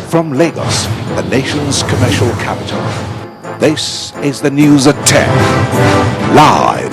From Lagos, the nation's commercial capital, this is the news at 10, live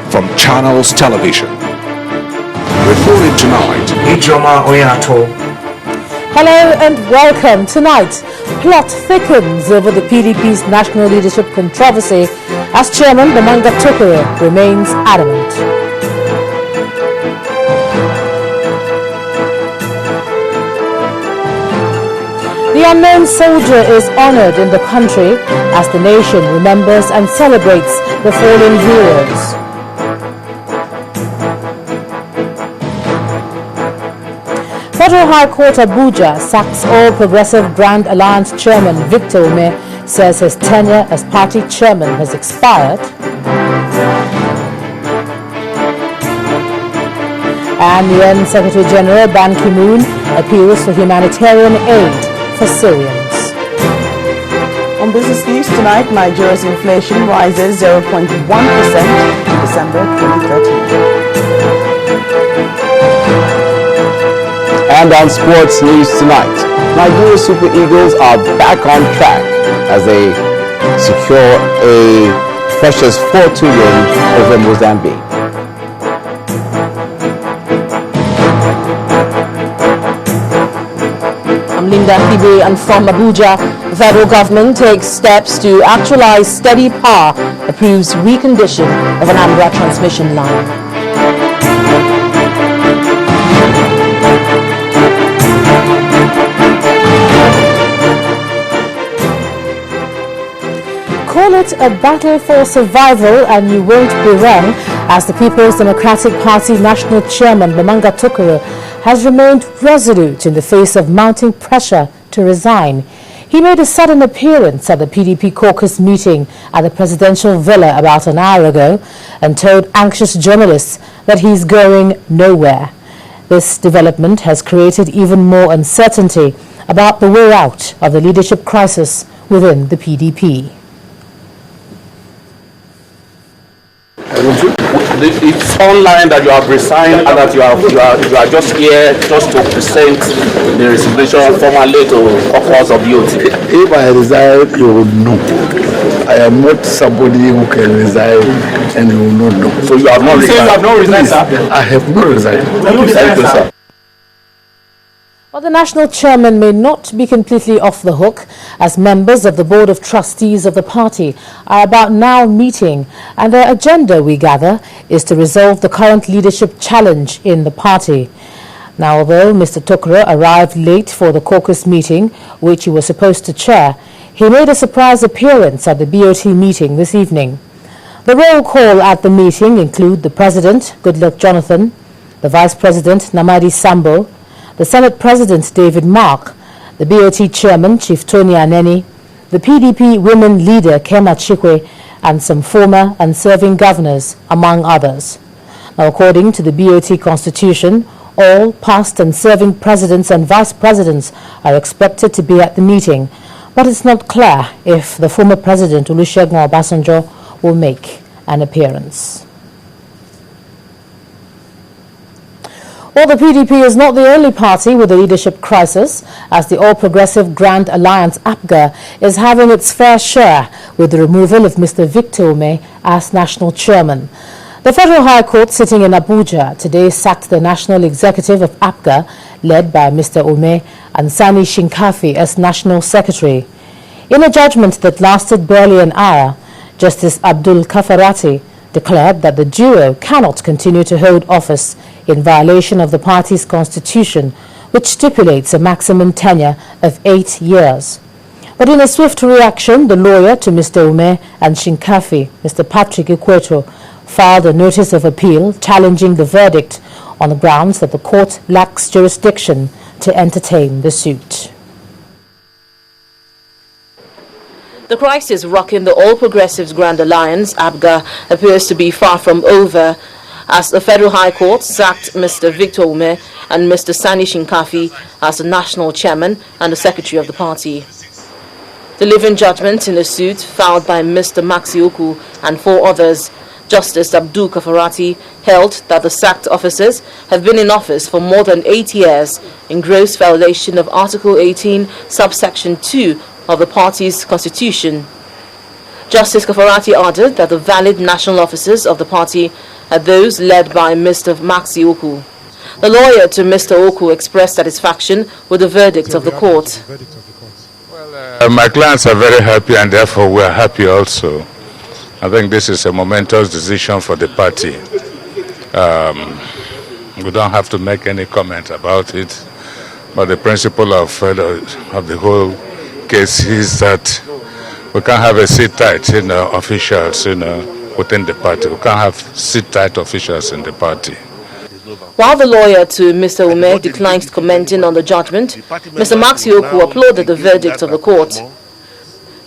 from Channels Television. Reporting tonight, Ijoma Oyato. Hello and welcome. Tonight, plot thickens over the PDP's national leadership controversy as Chairman Bamanga Tokoro remains adamant. The unknown soldier is honored in the country as the nation remembers and celebrates the fallen heroes. Federal High Court Abuja sacks All Progressive Grand Alliance Chairman Victor Ume, says his tenure as party chairman has expired. And UN Secretary General Ban Ki-moon appeals for humanitarian aid for Syrians. On business news tonight, Nigeria's inflation rises 0.1% in December 2013. And on sports news tonight, Nigeria Super Eagles are back on track as they secure a precious 4-2 win over Mozambique. I'm Linda Hibe, and from Abuja, the federal government takes steps to actualize steady power, approves recondition of an Anambra transmission line. Call it a battle for survival and you won't be wrong, as the People's Democratic Party National Chairman Bamanga Tokoro has remained resolute in the face of mounting pressure to resign. He made a sudden appearance at the PDP caucus meeting at the presidential villa about an hour ago and told anxious journalists that he's going nowhere. This development has created even more uncertainty about the way out of the leadership crisis within the PDP. It's online that you have resigned and that you are just here just to present the resignation formally to caucus of youth. If I resign, you will know. I am not somebody who can resign and you will not know. So you have not resigned? You have not resigned, sir? I have not resigned. Thank you, sir. Well, the national chairman may not be completely off the hook, as members of the board of trustees of the party are about now meeting, and their agenda, we gather, is to resolve the current leadership challenge in the party. Now, although Mr. Tokoro arrived late for the caucus meeting, which he was supposed to chair, he made a surprise appearance at the BOT meeting this evening. The roll call at the meeting include the President, Goodluck Jonathan, the Vice President, Namadi Sambo, the Senate President, David Mark, the BOT Chairman, Chief Tony Aneni, the PDP Women Leader, Kema Chikwe, and some former and serving governors, among others. Now, according to the BOT Constitution, all past and serving presidents and vice presidents are expected to be at the meeting, but it's not clear if the former President, Olusegun Obasanjo, will make an appearance. Well, the PDP is not the only party with a leadership crisis, as the All Progressive Grand Alliance, APGA, is having its fair share with the removal of Mr. Victor Ume as national chairman. The Federal High Court sitting in Abuja today sacked the national executive of APGA, led by Mr. Ume, and Sani Shinkafi as national secretary. In a judgment that lasted barely an hour, Justice Abdul Kafarati declared that the duo cannot continue to hold office in violation of the party's constitution, which stipulates a maximum tenure of 8 years. But in a swift reaction, the lawyer to Mr. Ume and Shinkafi, Mr. Patrick Ikweto, filed a notice of appeal challenging the verdict on the grounds that the court lacks jurisdiction to entertain the suit. The crisis rocking the All Progressives Grand Alliance, APGA, appears to be far from over, as the Federal High Court sacked Mr. Victor Ume and Mr. Sani Shinkafi as the national chairman and the secretary of the party. Delivering judgment in a suit filed by Mr. Maxi Oku and 4 others, Justice Abdul Kafarati held that the sacked officers have been in office for more than 8 years in gross violation of Article 18, subsection 2 of the party's constitution. Justice Kafarati added that the valid national officers of the party are those led by Mr. Maxi Oku. The lawyer to Mr. Oku expressed satisfaction with the verdict of the court. My clients are very happy, and therefore we are happy also. I think this is a momentous decision for the party. We don't have to make any comment about it, but the principle of the whole case is that we can't have a sit-tight officials within the party. We can't have sit-tight officials in the party. While the lawyer to Mr. Ume declined commenting on the judgment, Mr. Maxi Oku applauded the verdict of the court.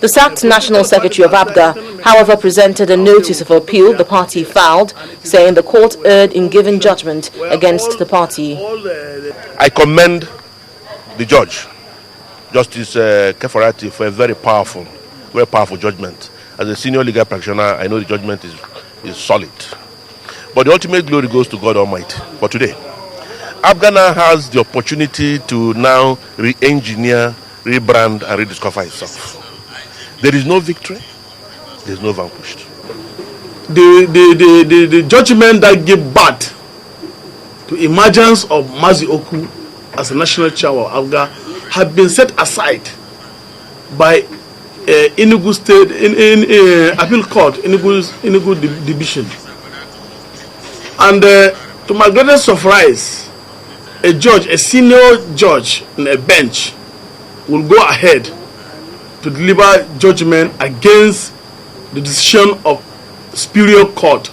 The sacked National Secretary of ABGA, however, presented a notice of appeal the party filed, saying the court erred in giving judgment against the party. I commend the judge, Justice Kafarati, for a very powerful judgment. As a senior legal practitioner, I know the judgment is solid. But the ultimate glory goes to God Almighty. For today, ABGA has the opportunity to now re-engineer, rebrand, and rediscover itself. There is no victory, there is no vanquished. The judgment that gave birth to emergence of Mazi Oku as the national chair of ABGA had been set aside by Enugu State in appeal court, Enugu division. And to my greatest surprise, a senior judge on a bench will go ahead to deliver judgment against the decision of superior court.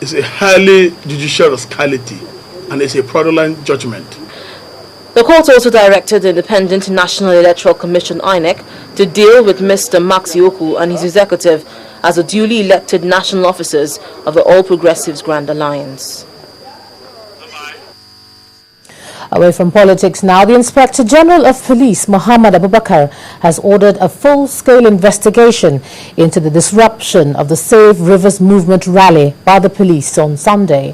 It's a highly judicial rascality, and it's a fraudulent judgment. The court also directed the Independent National Electoral Commission (INEC) to deal with Mr. Maxi Oku and his executive as the duly elected national officers of the All Progressives Grand Alliance. Away from politics now, the Inspector General of Police, Muhammad Abubakar, has ordered a full-scale investigation into the disruption of the Save Rivers Movement rally by the police on Sunday.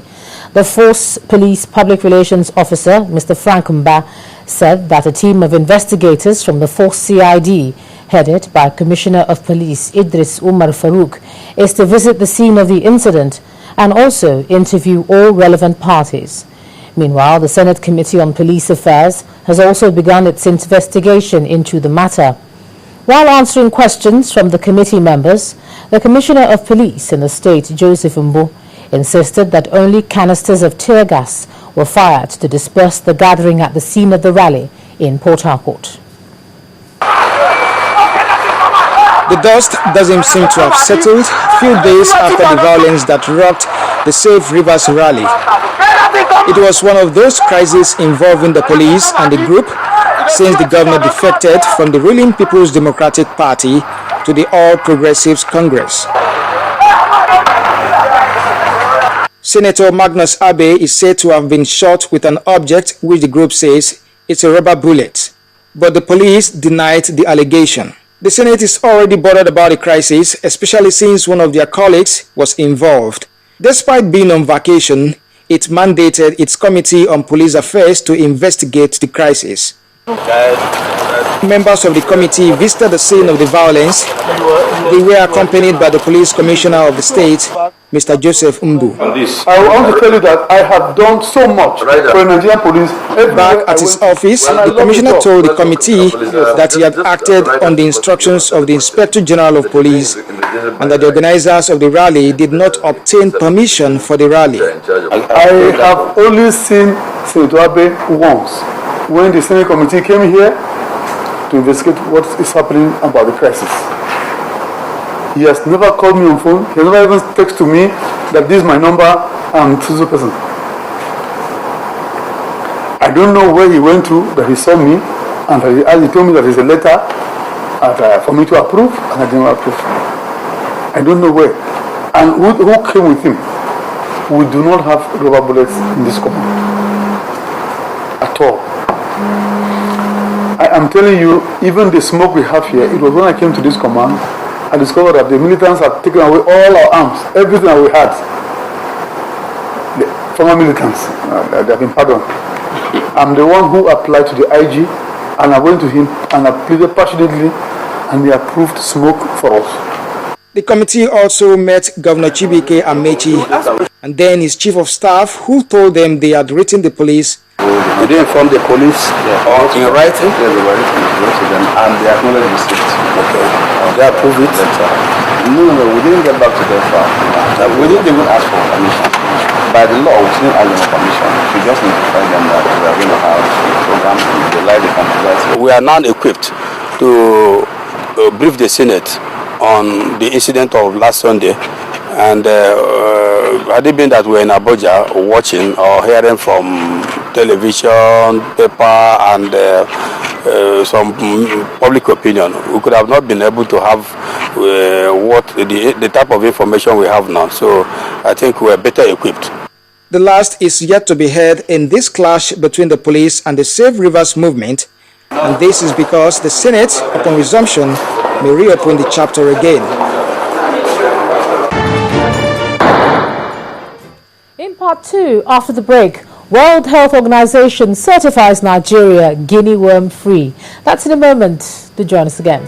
The Force Police Public Relations Officer, Mr. Frank Mba, said that a team of investigators from the Force CID, headed by Commissioner of Police Idris Umar Farouk, is to visit the scene of the incident and also interview all relevant parties. Meanwhile, the Senate Committee on Police Affairs has also begun its investigation into the matter. While answering questions from the committee members, the Commissioner of Police in the state, Joseph Mbu, insisted that only canisters of tear gas were fired to disperse the gathering at the scene of the rally in Port Harcourt. The dust doesn't seem to have settled few days after the violence that rocked the Save Rivers rally. It was one of those crises involving the police and the group since the governor defected from the ruling People's Democratic Party to the All Progressives Congress. Senator Magnus Abe is said to have been shot with an object which the group says it's a rubber bullet, but the police denied the allegation. The Senate is already bothered about the crisis, especially since one of their colleagues was involved. Despite being on vacation, it mandated its Committee on Police Affairs to investigate the crisis. Members of the committee visited the scene of the violence. They were accompanied by the police commissioner of the state, Mr. Joseph Mbu. I want to tell you that I have done so much for the Nigerian police. Back at his office, the commissioner told the committee that he had acted on the instructions of the Inspector General of Police and that the organizers of the rally did not obtain permission for the rally. I have only seen Senator Abe once when the Senate committee came here to investigate what is happening about the crisis. He has never called me on phone. He has never even texted to me that this is my number and so person. I don't know where he went to that he saw me and he told me that there's a letter for me to approve and I didn't approve. I don't know where. And who came with him? We do not have rubber bullets in this command at all. I am telling you, even the smoke we have here, it was when I came to this command I discovered that the militants had taken away all our arms, everything that we had. The former militants, they have been pardoned. I'm the one who applied to the IG, and I went to him and I pleaded passionately, and he approved smoke for us. The committee also met Governor Chibike Amechi and then his chief of staff, who told them they had written the police. Did they inform the police in writing? Yes, they were written to them, and they acknowledged the receipt. Okay. They approved it? No, we didn't get back to them. We didn't even ask for permission. By the law, we didn't ask them for permission. We just notified them that we are going to have a program and they like the campus. We are now equipped to brief the Senate on the incident of last Sunday, and had it been that we're in Abuja watching or hearing from television, paper, and some public opinion, we could have not been able to have what the type of information we have now. So I think we're better equipped. The last is yet to be heard in this clash between the police and the Save Rivers movement, and this is because the Senate, upon resumption, may reopen the chapter again. In part 2, after the break, World Health Organization certifies Nigeria guinea worm free. That's in a moment. Do join us again.